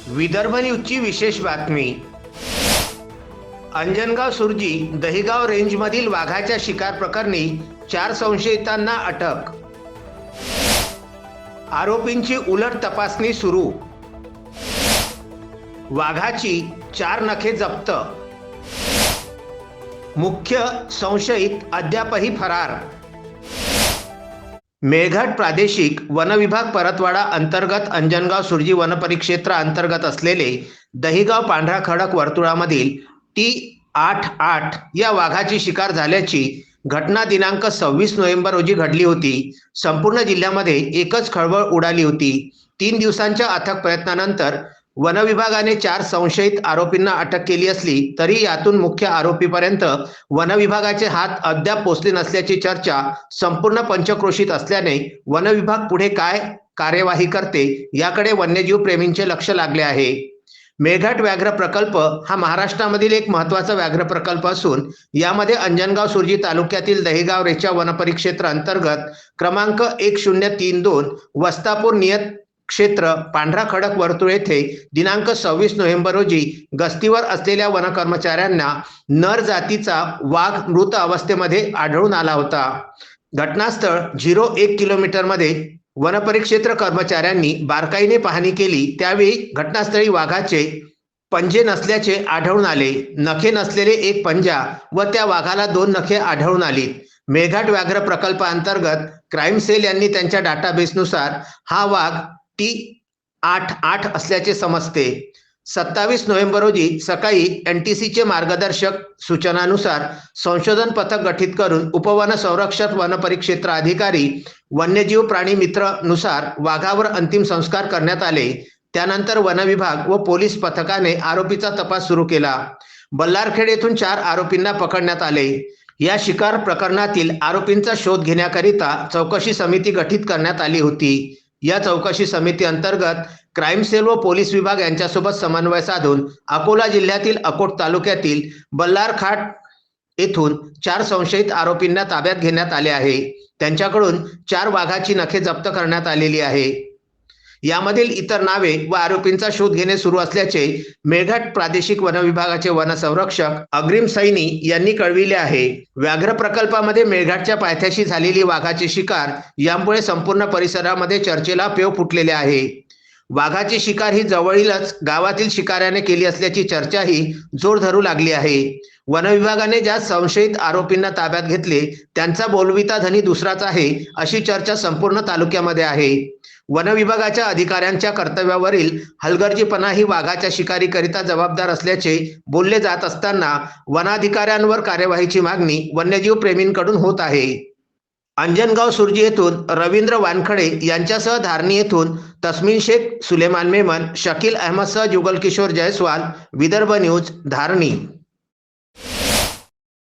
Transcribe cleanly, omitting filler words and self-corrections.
विदर्भ न्यूजची विशेष बातमी. अंजनगाव सुर्जी दहिगाव रेंजमधील वाघाच्या शिकार प्रकरणी 4 संशयितांना अटक. आरोपींची उलट तपासणी सुरू. वाघाची 4 नखे जप्त. मुख्य संशयित अद्यापही फरार. मेळघाट प्रादेशिक वनविभाग परतवाडा अंतर्गत अंजनगाव सुर्जी वनपरिक्षेत्र अंतर्गत असलेले दहिगाव पांढरा खडक वर्तुळामधील T88 या वाघाची शिकार झाल्याची घटना दिनांक 26 नोव्हेंबर रोजी घडली होती. संपूर्ण जिल्ह्यामध्ये एकच खळबळ उडाली होती. 3 दिवसांच्या अथक प्रयत्नानंतर वनविभागाने 4 संशयित आरोपींना अटक केली असली तरी यातून मुख्य आरोपीपर्यंत वनविभागाचे हात अद्याप पोचले नसल्याची चर्चा संपूर्ण पंचक्रोशीत असल्याने वनविभाग पुढे काय कार्यवाही करते याकडे वन्यजीव प्रेमींचे लक्ष लागले आहे. मेळघाट व्याघ्र प्रकल्प हा महाराष्ट्रामधील एक महत्त्वाचा व्याघ्र प्रकल्प असून यामध्ये अंजनगाव सुर्जी तालुक्यातील दहिगाव रेचा वनपरिक्षेत्र अंतर्गत क्रमांक 1032 वस्तापूर नियत क्षेत्र पांढरा खडक वर्तुळ येथे दिनांक 26 नोव्हेंबर रोजी गस्तीवर असलेल्या वन कर्मचाऱ्यांना नर जातीचा वाघ मृत अवस्थेमध्ये आढळून आला होता. घटनास्थळ 0.1 किलोमीटरमध्ये वनपरिक्षेत्र कर्मचाऱ्यांनी बारकाईने पाहणी केली. त्यावेळी घटनास्थळी वाघाचे पंजे नसल्याचे आढळून आले. नखे नसलेले एक पंजा व त्या वाघाला 2 नखे आढळून आली. मेळघाट व्याघ्र प्रकल्पाअंतर्गत क्राईम सेल यांनी त्यांच्या डाटाबेसनुसार हा वाघ T88 असल्याचे समजते. 27 नोव्हेंबर रोजी सकाळी NTCचे मार्गदर्शक सूचनानुसार संशोधन पथक गठीत करून उपवन संरक्षक वनपरिक्षेत्र अधिकारी वन्यजीव प्राणी मित्र नुसार वाघावर अंतिम संस्कार करण्यात आले. त्यानंतर वनविभाग व पोलीस पथकाने आरोपीचा तपास सुरू केला. बल्लारखेड येथून 4 आरोपींना पकडण्यात आले. या शिकार प्रकरणातील आरोपींचा शोध घेण्याकरिता चौकशी समिती गठीत करण्यात आली होती. या चौकशी समिती अंतर्गत क्राईम सेल व पोलीस विभाग यांच्यासोबत समन्वय साधून अकोला जिल्ह्यातील अकोट तालुक्यातील बल्लारखाट येथून 4 संशयित आरोपींना ताब्यात घेण्यात आले आहे. त्यांच्याकडून 4 वाघाची नखे जप्त करण्यात आलेली आहे. यामधील इतर नावे व आरोपींचा शोध घेणे सुरू असल्याचे मेळघाट प्रादेशिक वन विभागाचे वनसंरक्षक अग्रिम सैनी यांनी कळविले आहे. व्याघ्र प्रकल्पामध्ये मेळघाटच्या पायथ्याशी झालेली वाघाची शिकार यामुळे संपूर्ण परिसरामध्ये चर्चेला पेव फुटलेले आहे. वाघाची शिकार ही जवळीलच गावातील शिकाऱ्याने केली असल्याची चर्चाही जोर धरू लागली आहे. वनविभागाने ज्या संशयित आरोपींना ताब्यात घेतले त्यांचा बोलविता धनी दुसराच आहे अशी चर्चा संपूर्ण तालुक्यामध्ये आहे. वनविभागाच्या अधिकाऱ्यांच्या कर्तव्यावरील हलगर्जीपणा ही वाघाच्या शिकारीकरिता जबाबदार असल्याचे बोलले जात असताना वनाधिकाऱ्यांवर कार्यवाहीची मागणी वन्यजीव प्रेमींकडून होत आहे. अंजनगाव सुर्जी येथून रवींद्र वानखडे यांच्यासह धारणी येथून तस्मीन शेख, सुलेमान मेमन, शकील अहमदसह जुगल किशोर जयस्वाल, विदर्भ न्यूज, धारणी.